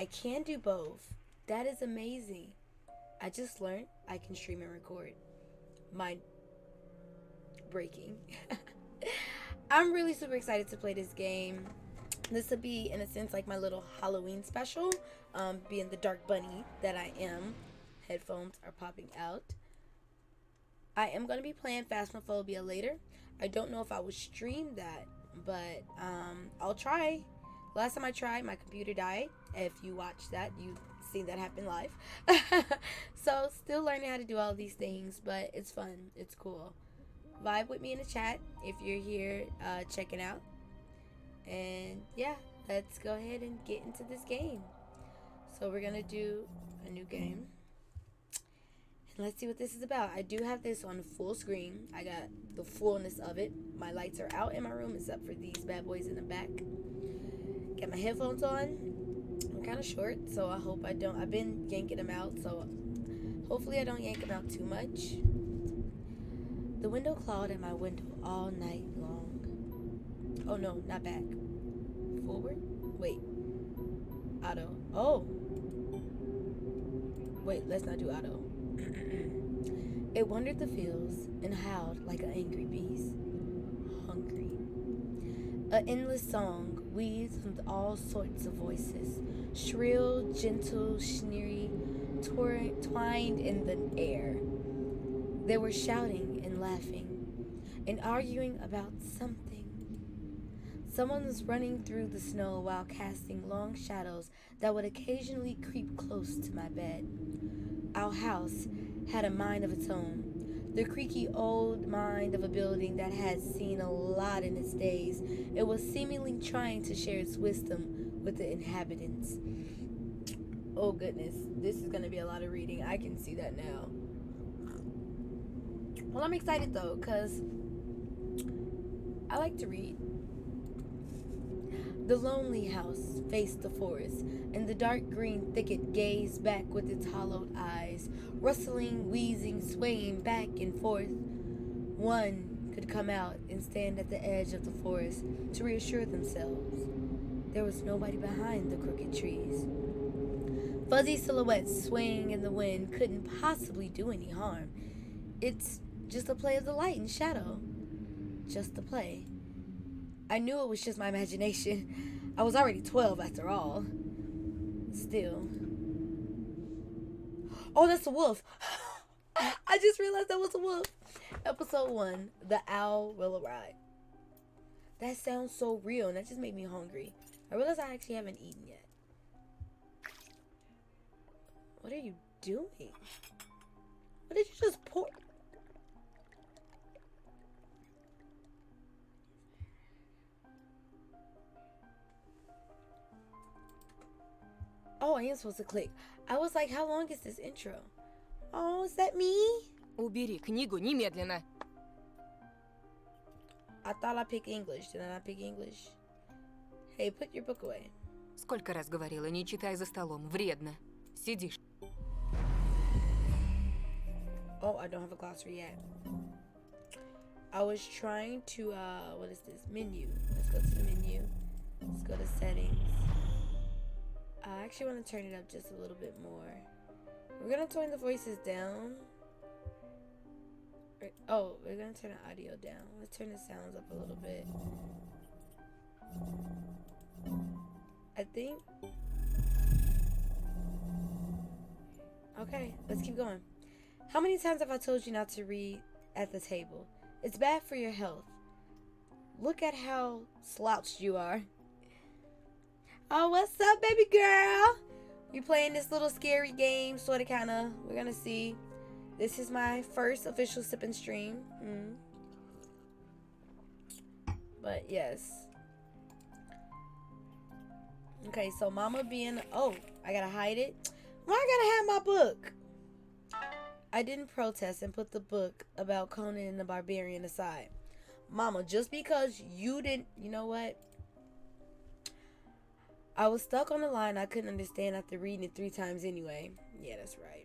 I can do both. That is amazing. I just learned I can stream and record. Mind breaking. I'm really super excited to play this game. This would be, in a sense, like my little Halloween special. Being the dark bunny that I am. Headphones are popping out. I am going to be playing Phasmophobia later. I don't know if I would stream that, but I'll try. Last time I tried, my computer died. If you watched that, you've seen that happen live. So, still learning how to do all these things, but it's fun. It's cool. Vibe with me in the chat if you're here checking out. And yeah, let's go ahead and get into this game. So, we're going to do a new game. Let's see what this is about. I do have this on full screen. I got the fullness of it. My lights are out in my room except for these bad boys in the back. Got my headphones on. I'm kind of short, so I hope I don't. I've been yanking them out, so hopefully I don't yank them out too much. The window clawed at my window all night long. Oh no, not back. Forward? Wait. Auto. Oh. Wait, let's not do auto. It wandered the fields and howled like an angry beast. Hungry. An endless song weaved from all sorts of voices. Shrill, gentle, sneery, twined in the air. They were shouting and laughing and arguing about something. Someone was running through the snow while casting long shadows that would occasionally creep close to my bed. Our house had a mind of its own, the creaky old mind of a building that had seen a lot in its days. It was seemingly trying to share its wisdom with the inhabitants. Oh goodness, this is going to be a lot of reading. I can see that now. Well, I'm excited though, because I like to read. The lonely house faced the forest, and the dark green thicket gazed back with its hollowed eyes, rustling, wheezing, swaying back and forth. One could come out and stand at the edge of the forest to reassure themselves. There was nobody behind the crooked trees. Fuzzy silhouettes swaying in the wind couldn't possibly do any harm. It's just a play of the light and shadow. Just a play. I knew it was just my imagination. I was already 12 after all. Still. Oh, that's a wolf. I just realized that was a wolf. Episode 1, The Owl Will Arrive. That sounds so real, and that just made me hungry. I realized I actually haven't eaten yet. What are you doing? What did you just pour? Oh, I am supposed to click. I was like, how long is this intro? Oh, is that me? Убери книгу немедленно. I thought I picked English. Did I not pick English? Hey, put your book away. Сколько раз говорила, не читай за столом, вредно. Сидишь. Oh, I don't have a glossary yet. I was trying to, what is this? Menu. Let's go to the menu. Let's go to settings. I actually want to turn it up just a little bit more. We're going to turn the voices down. Oh, we're going to turn the audio down. Let's turn the sounds up a little bit. I think. Okay, let's keep going. How many times have I told you not to read at the table? It's bad for your health. Look at how slouched you are. Oh, what's up, baby girl? We playing this little scary game, sort of, kind of. We're going to see. This is my first official sip and stream. But, yes. Okay, so mama being... Oh, I got to hide it. Why I got to have my book? I didn't protest and put the book about Conan and the Barbarian aside. Mama, just because you didn't... You know what? I was stuck on a line I couldn't understand after reading it 3 times anyway. Yeah, that's right.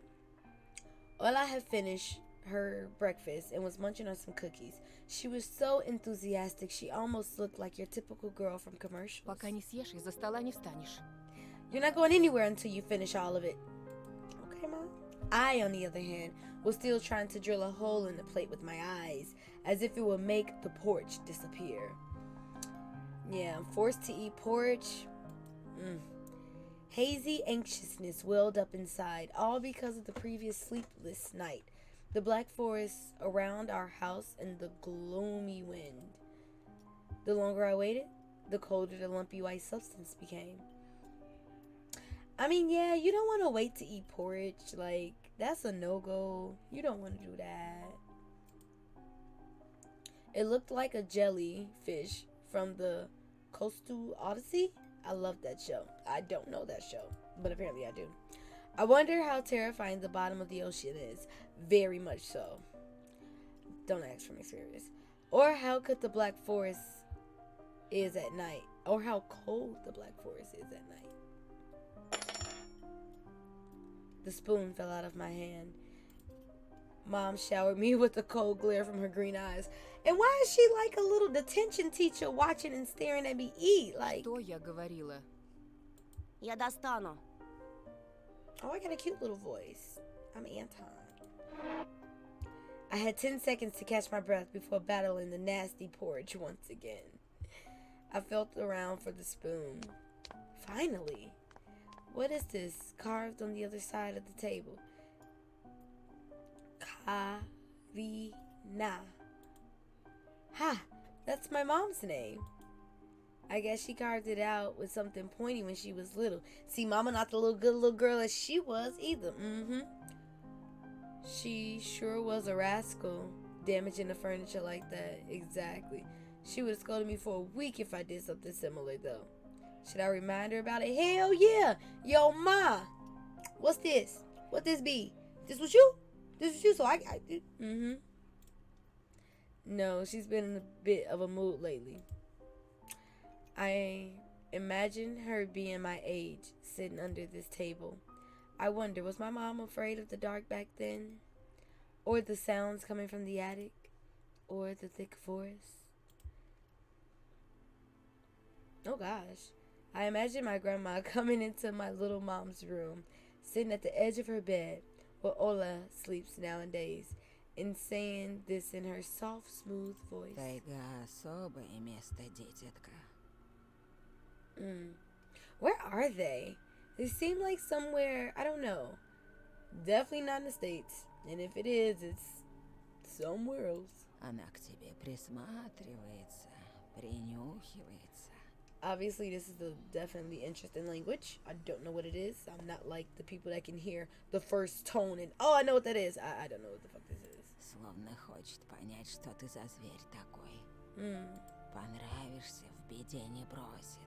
Lola had finished her breakfast and was munching on some cookies. She was so enthusiastic, she almost looked like your typical girl from commercials. Пока не съешь, из-за стола не встанешь. You're not going anywhere until you finish all of it. Okay, Mom. I, on the other hand, was still trying to drill a hole in the plate with my eyes, as if it would make the porch disappear. Yeah, I'm forced to eat porridge. Hazy anxiousness welled up inside, all because of the previous sleepless night, the black forest around our house, and the gloomy wind. The longer I waited, the colder the lumpy white substance became. I mean, yeah, you don't want to wait to eat porridge. Like, that's a no-go. You don't want to do that. It looked like a jellyfish from the Coastal Odyssey. I love that show. I don't know that show, but apparently I do. I wonder how terrifying the bottom of the ocean is. Very much so. Don't ask from experience. Or how could the Black Forest is at night. Or how cold the Black Forest is at night. The spoon fell out of my hand. Mom showered me with the cold glare from her green eyes. And why is she like a little detention teacher watching and staring at me eat? Like, Что я говорила? Я достану. oh, I got a cute little voice. I'm Anton. I had 10 seconds to catch my breath before battling the nasty porridge once again. I felt around for the spoon. Finally. What is this carved on the other side of the table? Karina. Ha! That's my mom's name. I guess she carved it out with something pointy when she was little. See, Mama not the little good little girl as she was either. She sure was a rascal, damaging the furniture like that. Exactly. She would have scolded me for a week if I did something similar, though. Should I remind her about it? Hell yeah! Yo, Ma! What's this? What this be? This was you? This was you, so I No, she's been in a bit of a mood lately. I imagine her being my age, sitting under this table. I wonder, was my mom afraid of the dark back then? Or the sounds coming from the attic? Or the thick forest? Oh gosh. I imagine my grandma coming into my little mom's room, sitting at the edge of her bed, where Ola sleeps nowadays, and saying this in her soft, smooth voice. Тайга особое место, детятка. Where are they? They seem like somewhere, I don't know. Definitely not in the States. And if it is, it's somewhere else. Она к тебе присматривается, принюхивается. Obviously, this is a definitely interesting language. I don't know what it is. I'm not like the people that can hear the first tone and, oh, I know what that is. I don't know what the fuck this is. Словно хочет понять, что ты за зверь такой. Понравишься, в беде не бросит.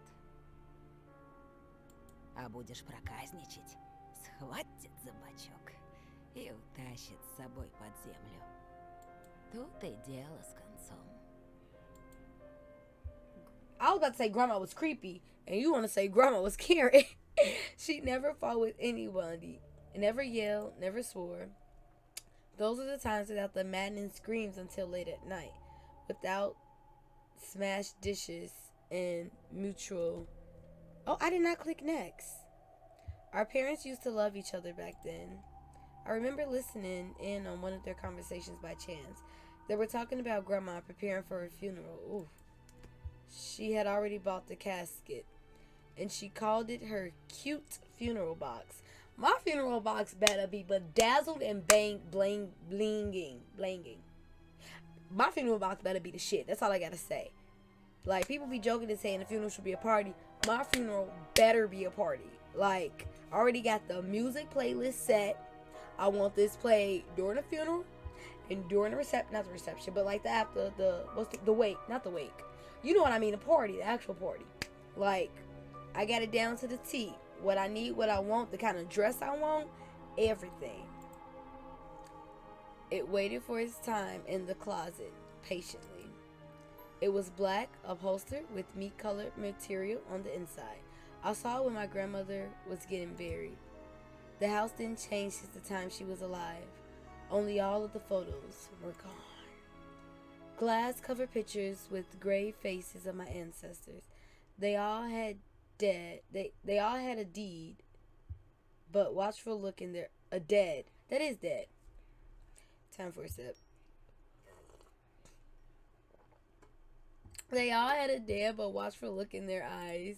А будешь проказничать, схватит за бочок и утащит с собой под землю. Тут и дело с концом. I was about to say grandma was creepy, and you want to say grandma was caring. She never fought with anybody, never yelled, never swore. Those are the times without the maddening screams until late at night, without smashed dishes and mutual. Oh, I did not click next. Our parents used to love each other back then. I remember listening in on one of their conversations by chance. They were talking about grandma preparing for her funeral. Ooh. She had already bought the casket, and she called it her cute funeral box. My funeral box better be bedazzled and blinging. My funeral box better be the shit. That's all I gotta say. Like, people be joking and saying the funeral should be a party. My funeral better be a party. Like, I already got the music playlist set. I want this played during the funeral and during the reception. Not the reception, but like the after the wake. Not the wake. You know what I mean, the party, the actual party. Like, I got it down to the T. What I need, what I want, the kind of dress I want, everything. It waited for its time in the closet, patiently. It was black, upholstered with meat-colored material on the inside. I saw it when my grandmother was getting buried. The house didn't change since the time she was alive. Only all of the photos were gone. Glass-covered pictures with gray faces of my ancestors. They all had dead. They all had a deed, but watchful look in their a dead. That is dead. Time for a sip. They all had a dead but watchful look in their eyes.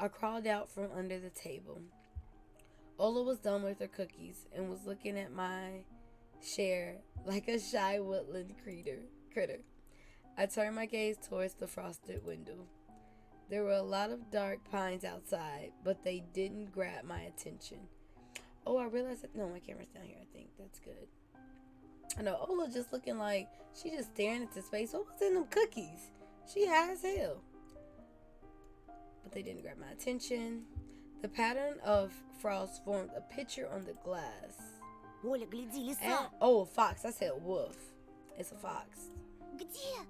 I crawled out from under the table. Ola was done with her cookies and was looking at my share like a shy woodland critter. I turned my gaze towards the frosted window. There were a lot of dark pines outside, but they didn't grab my attention. Oh, I realized that. No, my camera's down here, I think. That's good. I know Ola just looking like she just staring into space. What was in them cookies? She high as hell. But they didn't grab my attention. The pattern of frost formed a picture on the glass. Оля, гляди, лиса. And, oh, a fox. I said wolf. It's a fox. Где?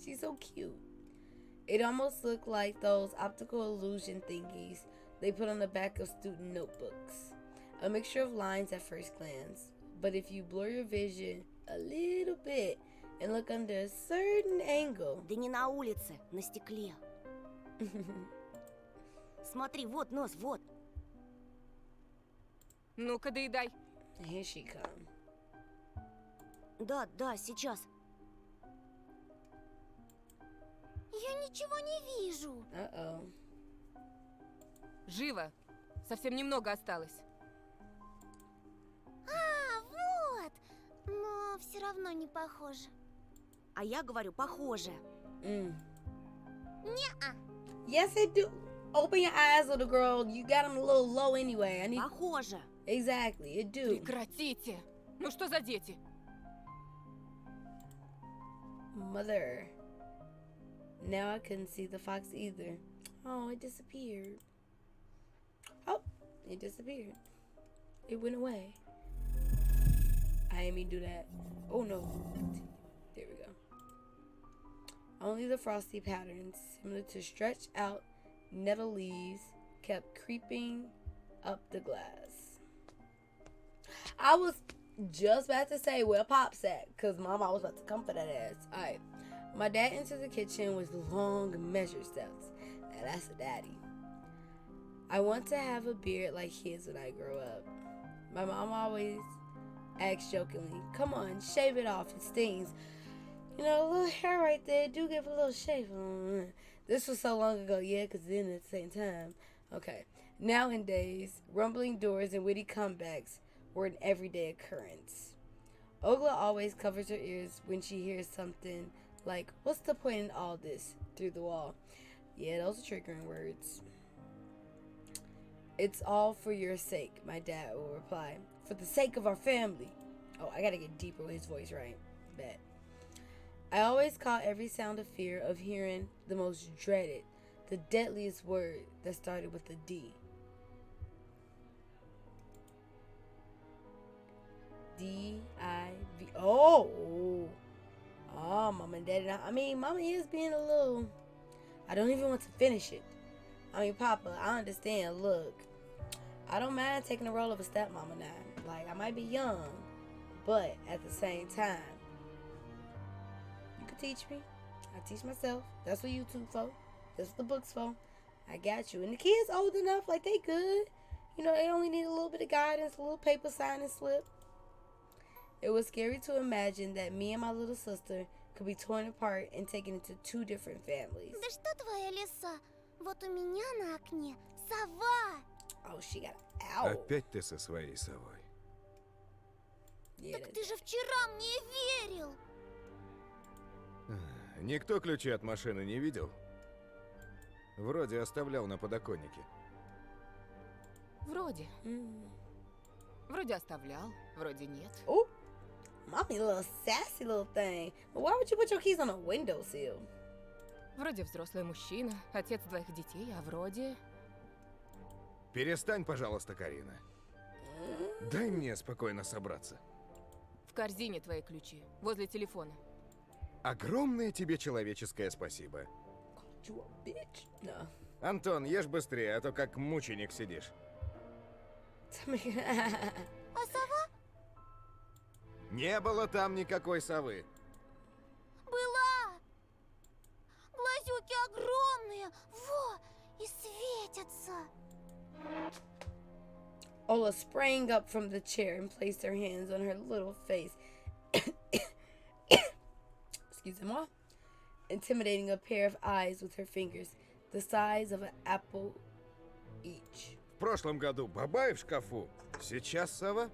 She's so cute. It almost looked like those optical illusion thingies they put on the back of student notebooks. A mixture of lines at first glance. But if you blur your vision a little bit and look under a certain angle. Да не на улице, на стекле. Смотри, вот нос, вот. Ну-ка, доедай. Here she come. Да, сейчас. Я ничего не вижу. Uh-oh. Живо. Совсем немного осталось. А, вот. Но все равно не похоже. А я говорю, похоже. Не-а. Yes, it do. Open your eyes, little girl. You got them a little low anyway. Похоже. Exactly, it do. Прекратите. Ну что за дети? Mother. Now I couldn't see the fox either. Oh, it disappeared. Oh, it disappeared. It went away. I didn't mean to do that. Oh no. There we go. Only the frosty patterns, similar to stretched out nettle leaves, kept creeping up the glass. I was just about to say where Pop's at, because Mama was about to come for that ass. Alright. My dad entered the kitchen with long, measured steps. Now that's a daddy. I want to have a beard like his when I grow up. My mom always asks jokingly, come on, shave it off, it stings. You know, a little hair right there, do give a little shave. This was so long ago, yeah, because then at the same time. Okay. Nowadays, rumbling doors and witty comebacks were an everyday occurrence. Ogla always covers her ears when she hears something like, what's the point in all this, through the wall. Yeah, those are triggering words. It's all for your sake, my dad will reply. For the sake of our family. Oh, I gotta get deeper with his voice, right? Bet. I always caught every sound of fear of hearing the most dreaded, the deadliest word that started with a D. D-I-V. Oh, Mama and Daddy. I mean, Mama is being a little. I don't even want to finish it. I mean, Papa, I understand. Look, I don't mind taking the role of a stepmama now. Like, I might be young, but at the same time, you can teach me. I teach myself. That's what YouTube for. That's what the book's for. I got you. And the kids old enough, like, they good. You know, they only need a little bit of guidance, a little paper sign and slip. It was scary to imagine that me and my little sister could be torn apart and taken into two different families. Да что твоя лиса? Вот у меня на окне сова. Oh, she got an owl. Опять ты со своей совой. Yeah, Так ты же вчера мне верил. Никто ключи от машины не видел? Вроде оставлял на подоконнике. Вроде. Вроде оставлял, вроде нет. Oh, mommy, little sassy little thing. But why would you put your keys on a windowsill? Вроде взрослый мужчина, отец двоих детей, а вроде... Перестань, пожалуйста, Карина. Дай мне спокойно собраться. В корзине твои ключи, возле телефона. Огромное тебе человеческое спасибо. You a bitch. No. Антон, ешь быстрее, а то как мученик сидишь. А сова? Не было там никакой совы. Была. Глазюки огромные. Во, и светятся. Ola sprang up from the chair and placed her hands on her little face. Excusez-moi. Intimidating a pair of eyes with her fingers, the size of an apple each. В прошлом году бабай в шкафу, сейчас сова.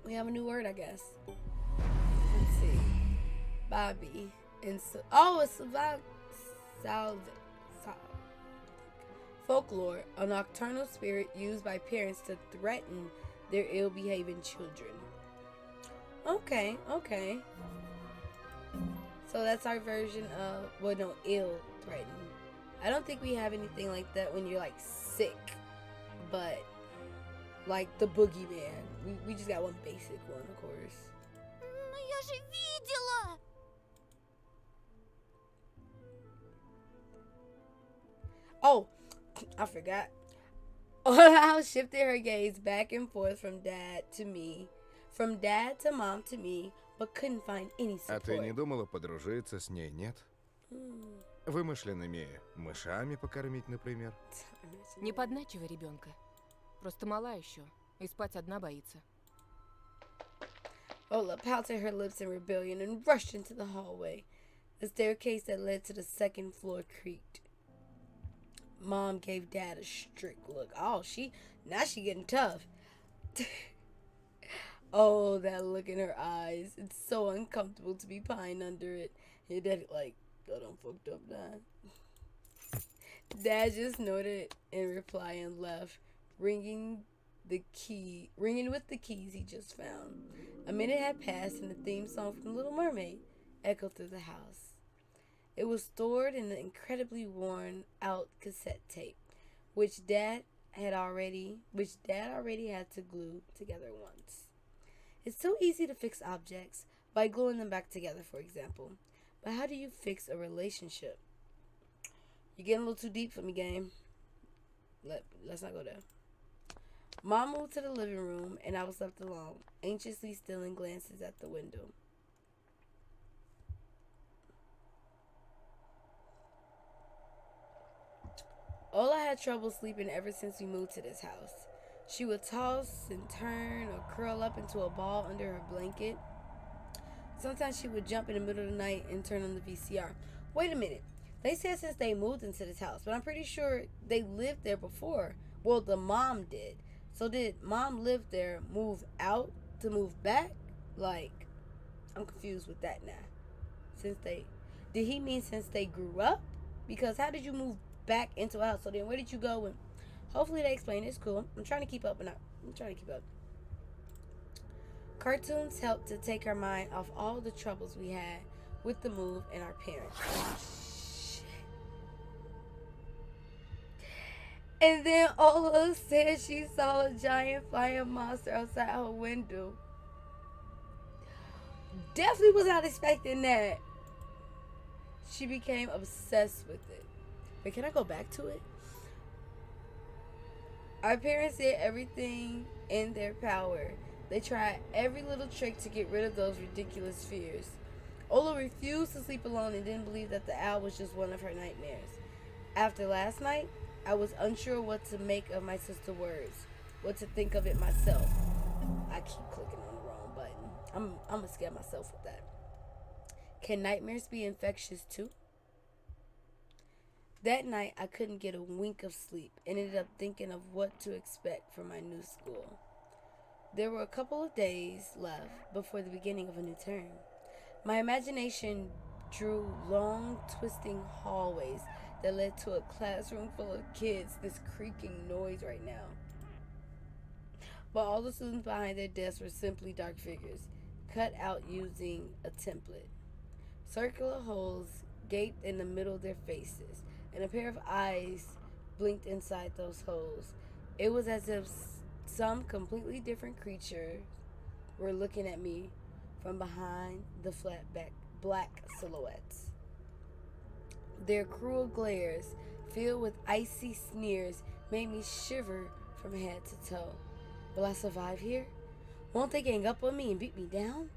We have a new word, I guess. Let's see. Bobby. And so, oh, it's about folklore, a nocturnal spirit used by parents to threaten their ill-behaving children. Okay. So that's our version of, well, no, ill-threaten. I don't think we have anything like that when you're, like, sick. But, like, the boogeyman. We just got one basic one, of course. Но я же видела! Oh, I forgot. Ola shifted her gaze back and forth from dad to me, from dad to mom to me, but couldn't find any А ты не support. думала подружиться с ней, нет? Вымышленными мышами покормить, например? Не подначивай ребенка. Просто мала еще. И спать одна боится. Ola pouted her lips in rebellion and rushed into the hallway. The staircase that led to the second floor creaked. Mom gave dad a strict look. Oh, now she getting tough. Oh, that look in her eyes. It's so uncomfortable to be pining under it. Your daddy like, I done fucked up, Dad. Dad just nodded in reply and left, ringing with the keys he just found. A minute had passed and the theme song from Little Mermaid echoed through the house. It was stored in an incredibly worn out cassette tape, which Dad already had to glue together once. It's so easy to fix objects by gluing them back together, for example. But how do you fix a relationship? You're getting a little too deep for me, game. Let's not go there. Mom moved to the living room, and I was left alone, anxiously stealing glances at the window. Ola had trouble sleeping ever since we moved to this house. She would toss and turn or curl up into a ball under her blanket. Sometimes she would jump in the middle of the night and turn on the VCR. Wait a minute. They said since they moved into this house, but I'm pretty sure they lived there before. Well, the mom did. So did mom live there, move out to move back? Like, I'm confused with that now. Did he mean since they grew up? Because how did you move back into a house? So then where did you go? And hopefully they explain. It's cool. I'm trying to keep up. Cartoons helped to take our mind off all the troubles we had with the move and our parents. Oh, shit. And then Ola said she saw a giant flying monster outside her window. Definitely was not expecting that. She became obsessed with it. Wait, can I go back to it? Our parents did everything in their power. They tried every little trick to get rid of those ridiculous fears. Ola refused to sleep alone and didn't believe that the owl was just one of her nightmares. After last night, I was unsure what to make of my sister's words, what to think of it myself. I keep clicking on the wrong button. I'm gonna scare myself with that. Can nightmares be infectious too? That night, I couldn't get a wink of sleep and ended up thinking of what to expect from my new school. There were a couple of days left before the beginning of a new term. My imagination drew long, twisting hallways that led to a classroom full of kids, this creaking noise right now. But all the students behind their desks were simply dark figures, cut out using a template. Circular holes gaped in the middle of their faces, and a pair of eyes blinked inside those holes. It was as if some completely different creatures were looking at me from behind the flat back black silhouettes. Their cruel glares, filled with icy sneers, made me shiver from head to toe. Will I survive here? Won't they gang up on me and beat me down?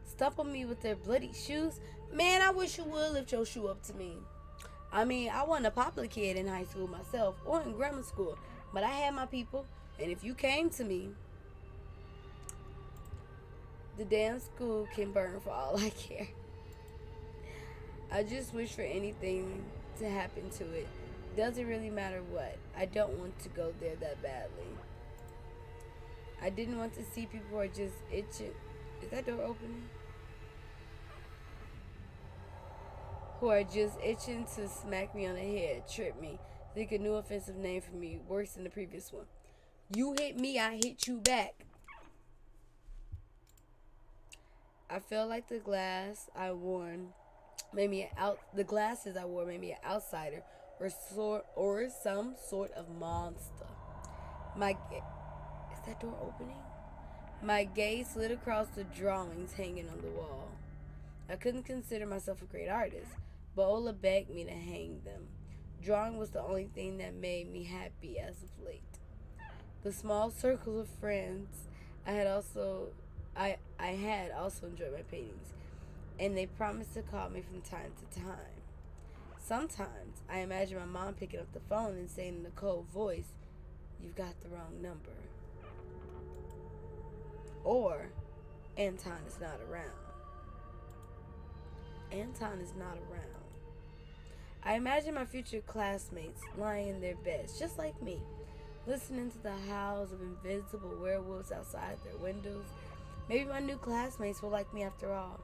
stomp on me with their bloody shoes. Man, I wish you would lift your shoe up to me. I mean, I wasn't a popular kid in high school myself or in grammar school, but I had my people, and if you came to me, the damn school can burn for all I care. I just wish for anything to happen to it. Doesn't really matter what. I don't want to go there that badly. I didn't want to see people who are just itching. Is that door opening? Who are just itching to smack me on the head, trip me, think a new offensive name for me, worse than the previous one. You hit me, I hit you back. I felt like the glasses I wore made me an outsider or some sort of monster. Is that door opening? My gaze slid across the drawings hanging on the wall. I couldn't consider myself a great artist, but Ola begged me to hang them. Drawing was the only thing that made me happy as of late. The small circle of friends I had also enjoyed my paintings, and they promised to call me from time to time. Sometimes I imagine my mom picking up the phone and saying in a cold voice, "You've got the wrong number." Or, "Anton is not around." Anton is not around. I imagine my future classmates lying in their beds, just like me, listening to the howls of invisible werewolves outside their windows. Maybe my new classmates will like me after all.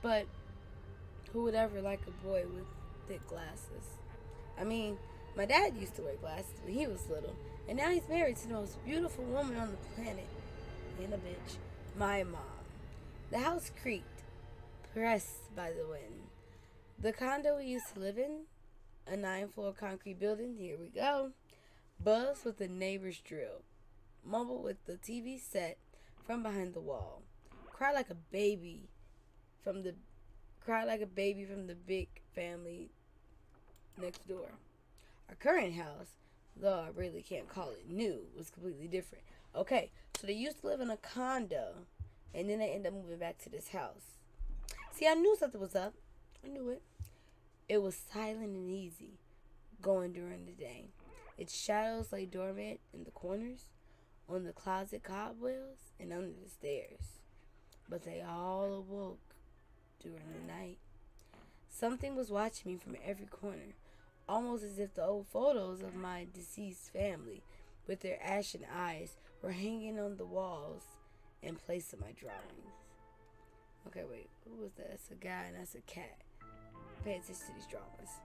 But who would ever like a boy with thick glasses? I mean, my dad used to wear glasses when he was little, and now he's married to the most beautiful woman on the planet. And a bitch. My mom. The house creaked, pressed by the wind. The condo we used to live in, a 9-floor concrete building, here we go, buzzed with the neighbor's drill, mumbled with the TV set from behind the wall, cried like a baby from the big family next door. Our current house, though I really can't call it new, was completely different. Okay, so they used to live in a condo, and then they ended up moving back to this house. See, I knew something was up. I knew it. It was silent and easy, going during the day. Its shadows lay dormant in the corners, on the closet cobwebs, and under the stairs. But they all awoke during the night. Something was watching me from every corner, almost as if the old photos of my deceased family, with their ashen eyes, were hanging on the walls in place of my drawings. Okay, wait, who was that? That's a guy and that's a cat. Pay attention to these drawings.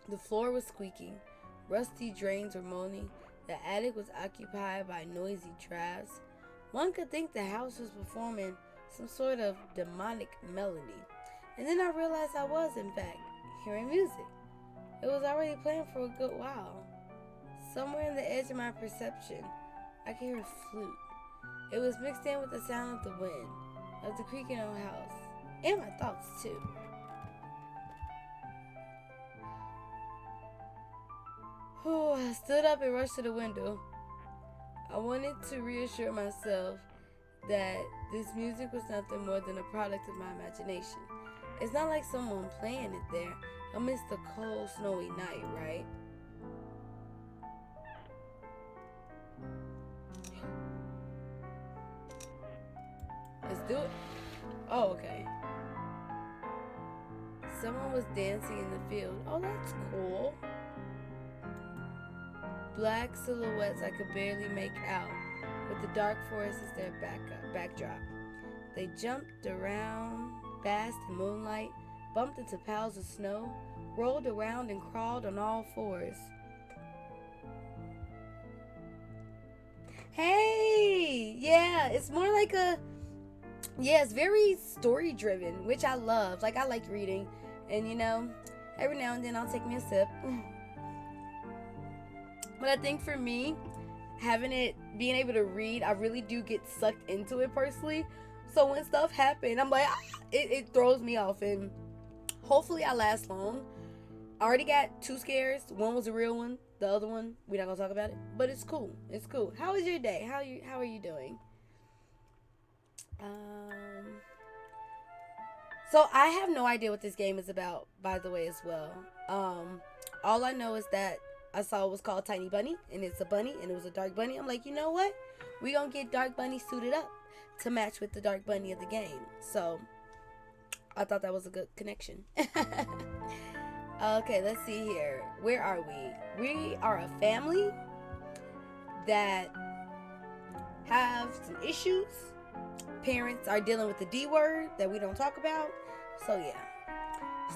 The floor was squeaking. Rusty drains were moaning. The attic was occupied by noisy drafts. One could think the house was performing some sort of demonic melody. And then I realized I was, in fact, hearing music. It was already playing for a good while. Somewhere in the edge of my perception, I could hear a flute. It was mixed in with the sound of the wind, of the creaking of the house, and my thoughts too. I stood up and rushed to the window. I wanted to reassure myself that this music was nothing more than a product of my imagination. It's not like someone playing it there amidst the cold, snowy night, right? Let's do it. Oh, okay. Someone was dancing in the field. Oh, that's cool. Black silhouettes I could barely make out, with the dark forest as their backdrop. They jumped around, basked in moonlight, bumped into piles of snow, rolled around and crawled on all fours. Hey! Yeah, it's more like it's very story driven, which I love. Like, I like reading, and every now and then I'll take me a sip. But I think for me, being able to read, I really do get sucked into it personally. So when stuff happens, I'm like, it throws me off, and hopefully I last long. I already got 2 scares. One was a real one. The other one, we're not gonna talk about it. But it's cool. It's cool. How was your day? How are you doing? So I have no idea what this game is about, by the way, as well. All I know is that I saw it was called Tiny Bunny, and it's a bunny, and it was a dark bunny. I'm like, you know what? We gonna get Dark Bunny suited up to match with the Dark Bunny of the game. So I thought that was a good connection. Okay, let's see here. Where are we? We are a family that have some issues. Parents are dealing with the D word that we don't talk about. So yeah.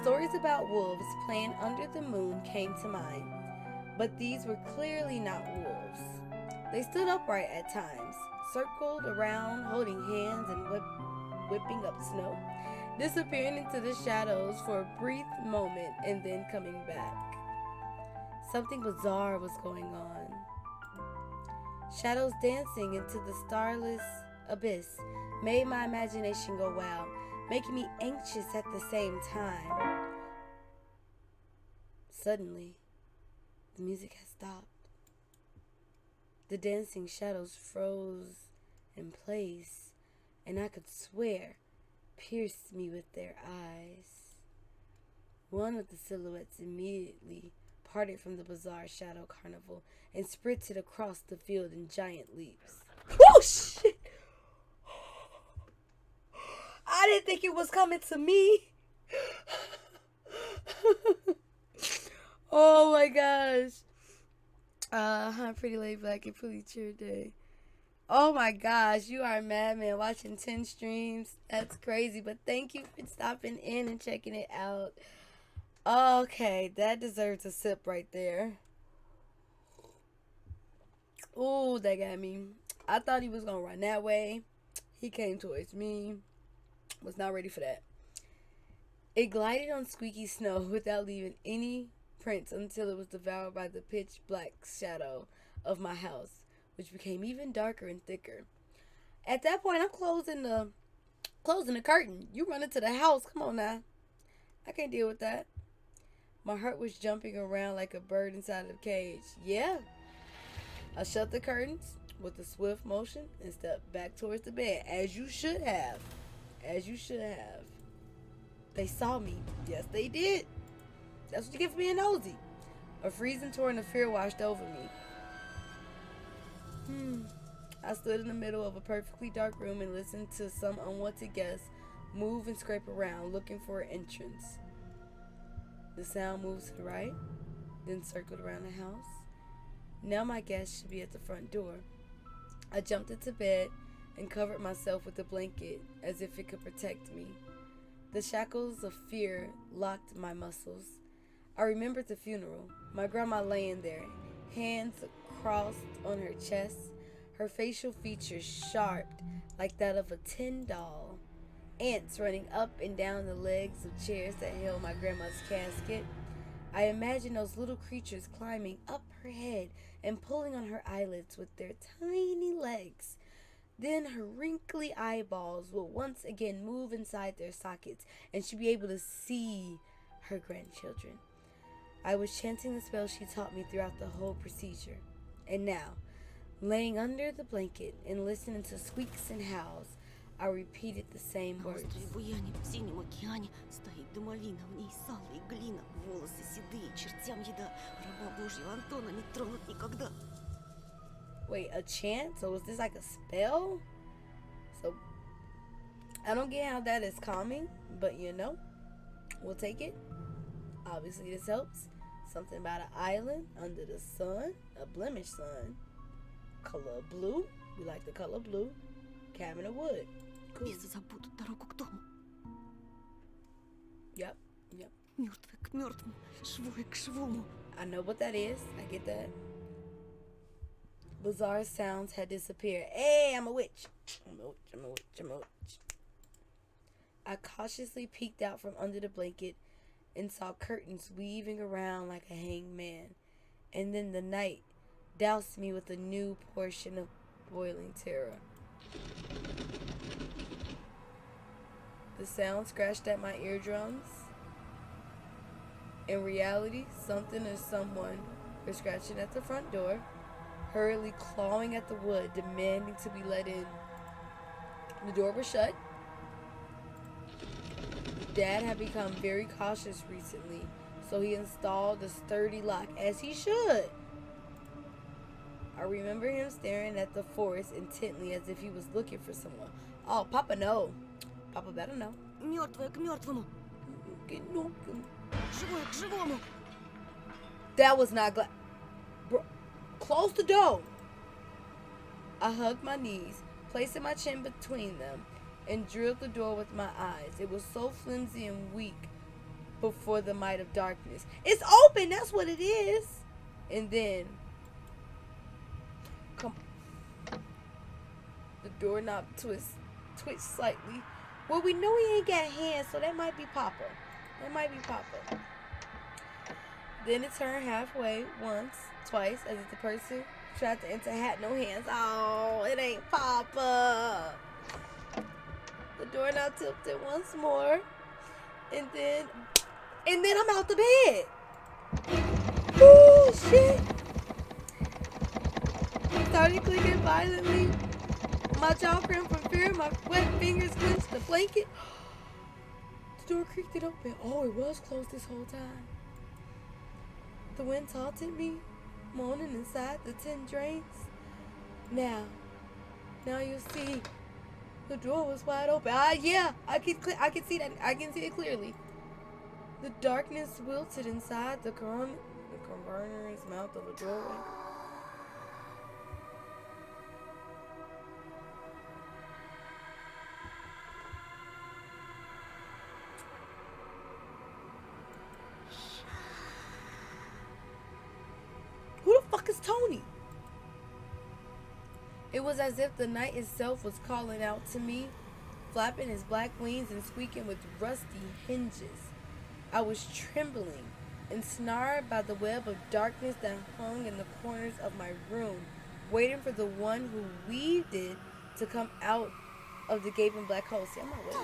Stories about wolves playing under the moon came to mind, but these were clearly not wolves. They stood upright at times, circled around holding hands and whipping up snow, disappearing into the shadows for a brief moment and then coming back. Something bizarre was going on. Shadows dancing into the starless abyss made my imagination go wild, making me anxious at the same time. Suddenly, the music had stopped. The dancing shadows froze in place, and I could swear pierced me with their eyes. One of the silhouettes immediately parted from the bizarre shadow carnival and sprinted across the field in giant leaps. Oh shit! I didn't think it was coming to me. Oh my gosh. I'm pretty laid back and pretty chill day. Oh my gosh, you are a madman watching 10 streams. That's crazy, but thank you for stopping in and checking it out. Okay, that deserves a sip right there. Ooh, that got me. I thought he was gonna run that way. He came towards me. Was not ready for that. It glided on squeaky snow without leaving any prints until it was devoured by the pitch black shadow of my house, which became even darker and thicker. At that point, I'm closing the curtain. You run into the house. Come on now. I can't deal with that. My heart was jumping around like a bird inside of a cage. Yeah. I shut the curtains with a swift motion and stepped back towards the bed, as you should have. As you should have. They saw me. Yes, they did. That's what you get for being nosy. A freezing torrent of fear washed over me. I stood in the middle of a perfectly dark room and listened to some unwanted guest move and scrape around, looking for an entrance. The sound moved to the right, then circled around the house. Now my guest should be at the front door. I jumped into bed and covered myself with a blanket as if it could protect me. The shackles of fear locked my muscles. I remembered the funeral, my grandma laying there, hands crossed on her chest, her facial features sharp like that of a tin doll, ants running up and down the legs of chairs that held my grandma's casket. I imagined those little creatures climbing up her head and pulling on her eyelids with their tiny legs. Then her wrinkly eyeballs would once again move inside their sockets, and she'd be able to see her grandchildren. I was chanting the spell she taught me throughout the whole procedure. And now, laying under the blanket and listening to squeaks and howls, I repeated the same На words. острове Буяне в Синем океане стоит домовина, в ней сало и глина, волосы седые, чертям еда, раба Божьего Антона не тронут никогда. Wait, a chant? So is this like a spell? So, I don't get how that is calming, but you know, we'll take it. Obviously this helps. Something about an island under the sun, a blemished sun. Color blue, we like the color blue. Cabin of wood. Cool. Бесы забудут дорогу к дому. Yep. Мертвые к мертвому, живое к живому. I know what that is. I get that. Bizarre sounds had disappeared. Hey, I'm a witch. I'm a witch. I cautiously peeked out from under the blanket and saw curtains weaving around like a hanged man. And then the night doused me with a new portion of boiling terror. The sound scratched at my eardrums. In reality, something or someone was scratching at the front door, hurriedly clawing at the wood, demanding to be let in. The door was shut. Dad had become very cautious recently, so he installed a sturdy lock, as he should. I remember him staring at the forest intently as if he was looking for someone. Oh, Papa, no. Papa better know. Мертвое к мертвому. Живое к живому. That was not glad. Bro, close the door. I hugged my knees, placing my chin between them, and drilled the door with my eyes. It was so flimsy and weak before the might of darkness. It's open, that's what it is. And then, come. The doorknob twitched slightly. Well, we know he ain't got hands, so that might be Papa. That might be Papa. Then it turned halfway, once, twice, as if the person tried to enter had no hands. Oh, it ain't Papa. The doorknob tilted once more, and then I'm out the bed. Oh shit! Started clicking violently. My jaw cramped from fear. My wet fingers clenched the blanket. The door creaked it open. Oh, it was closed this whole time. The wind taunted me, moaning inside the tin drains. Now you see, the door was wide open. Yeah, I can see that. I can see it clearly. The darkness wilted inside the cavernous mouth of the doorway. Who the fuck is Tony? It was as if the night itself was calling out to me, flapping his black wings and squeaking with rusty hinges. I was trembling, ensnared by the web of darkness that hung in the corners of my room, waiting for the one who weaved it to come out of the gaping black hole. See, I'm not waiting.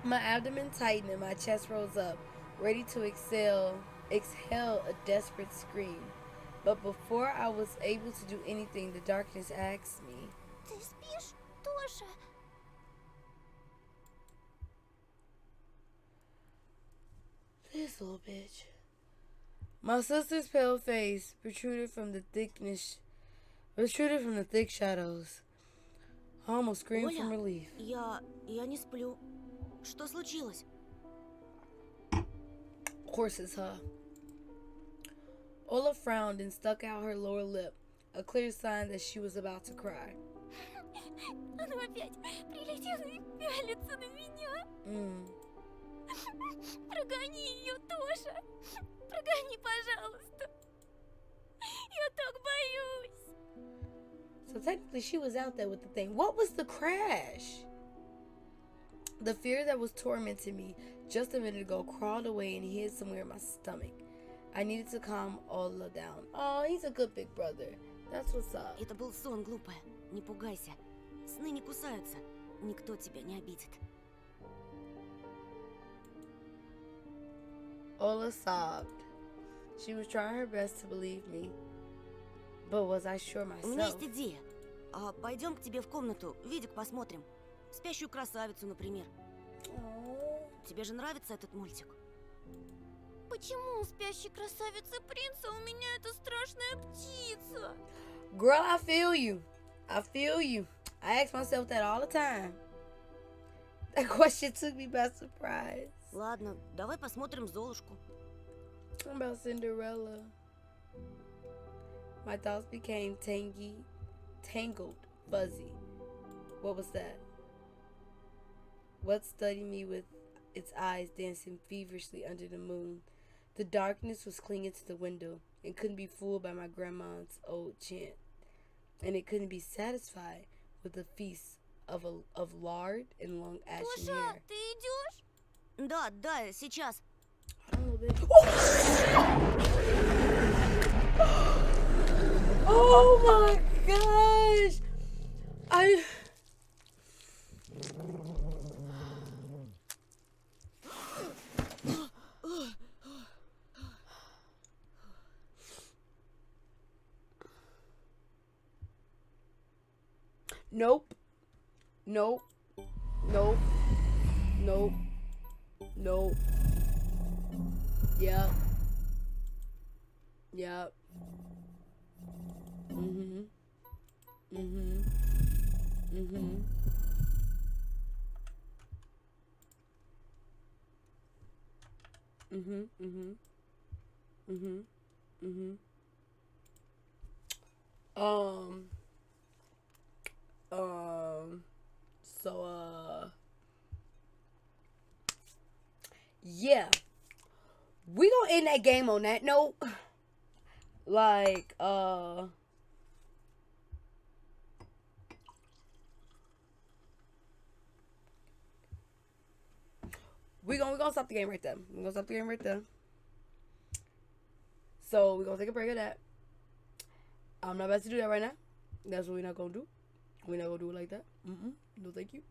My abdomen tightened and my chest rose up, ready to exhale a desperate scream. But before I was able to do anything, the darkness asked me, Ты спишь тоже? this little bitch. My sister's pale face protruded from the thick shadows. I almost screamed from relief. Я не сплю. Что случилось? Of course it's her. Ola frowned and stuck out her lower lip, a clear sign that she was about to cry. Оно опять прилетело и пялится на меня. Прогони ее тоже. Прогони, пожалуйста. Я так боюсь. So technically she was out there with the thing. What was the crash? The fear that was tormenting me just a minute ago crawled away and hid somewhere in my stomach. I needed to calm Ola down. Oh, he's a good big brother. That's what's up. Это был сон, глупая. Не пугайся. Сны не кусаются. Никто тебя не обидит. Ola sobbed. She was trying her best to believe me. But was I sure У меня myself? есть идея. Пойдем к тебе в комнату, видик посмотрим. Спящую красавицу, например. Тебе же нравится этот мультик? Почему у спящей красавицы принца у меня эта страшная птица? Girl, I feel you. I feel you. I ask myself that all the time. That question took me by surprise. Ладно, давай посмотрим Золушку. What about Cinderella? My thoughts became tangled, fuzzy. What was that? What studied me with its eyes dancing feverishly under the moon? The darkness was clinging to the window and couldn't be fooled by my grandma's old chant. And it couldn't be satisfied with the feast of lard and long ashen Тоша, hair. ты идешь? Да, сейчас. Hold on a little bit. Oh my gosh! Nope. Nope. Nope. Nope. Nope. Yep. Yep. Mm-hmm. Mm-hmm. Mm-hmm. Mm-hmm. Mm-hmm. Mm-hmm. Mm-hmm. Um. Um. So. Yeah. We gonna end that game on that note. Like. We gonna stop the game right there. We're gonna stop the game right there. So we're gonna take a break of that. I'm not about to do that right now. That's what we're not gonna do. We're not gonna do it like that. No, thank you.